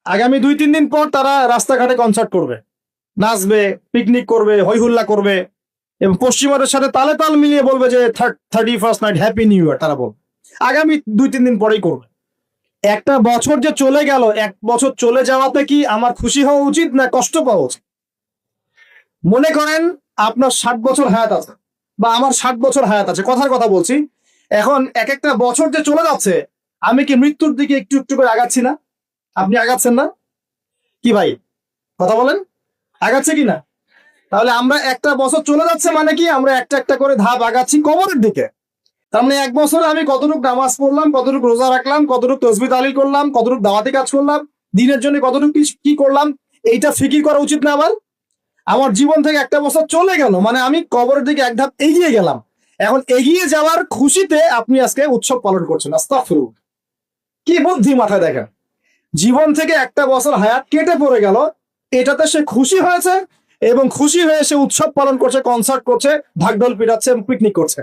আগামী 2-3 দিন পর তারা রাস্তাঘাটে কনসার্ট করবে, নাচবে, পিকনিক করবে, হই হুল্লা করবে এবং পশ্চিমাদের সাথে তালে তাল মিলিয়ে বলবে যে 31st night happy new year. তারা বলবে আগামী 2-3 দিন পরেই করবে। একটা বছর যে চলে গেল, 1 বছর চলে যাওয়াতে কি আমার খুশি হওয়া উচিত না কষ্ট পাওয়া উচিত? মনে করেন আপনার 60 বছর হায়াত আছে বা আমার 60 বছর হায়াত আছে, কথার কথা বলছি। এখন এক একটা বছর যে চলে যাচ্ছে, আমি কি মৃত্যুর দিকে একটু একটু করে আগাচ্ছি না? আপনি আগাচ্ছেন না কি ভাই? কথা বলেন, আগাচ্ছে কি না? তাহলে আমরা একটা বছর চলে যাচ্ছে মানে কি আমরা একটা একটা করে ধাপ আগাচ্ছি কবরের দিকে। তার মানে 1 বছরে আমি কতটুকু নামাজ পড়লাম, কতটুকু রোজা রাখলাম, কতটুকু তসবিহ তাহলিল করলাম, কতটুকু দাওয়াতি কাজ করলাম, দিনের জন্য কতটুকু কি করলাম, এইটা ফিকির করা উচিত না আমার? আমার জীবন থেকে একটা বছর চলে গেল মানে আমি কবরের দিকে এক ধাপ এগিয়ে গেলাম। এখন এগিয়ে যাওয়ার খুশিতে আপনি আজকে উৎসব পালন করছেন। আস্তাগফিরুল্লাহ, কি বুদ্ধি মাথায় দেখেন। জীবন থেকে একটা বছর হায়াত কেটে পড়ে গেল, এটাতে সে খুশি হয়েছে এবং খুশি হয়ে সে উৎসব পালন করছে, কনসার্ট করছে, ঢাকঢোল পিটাচ্ছে, পিকনিক করছে।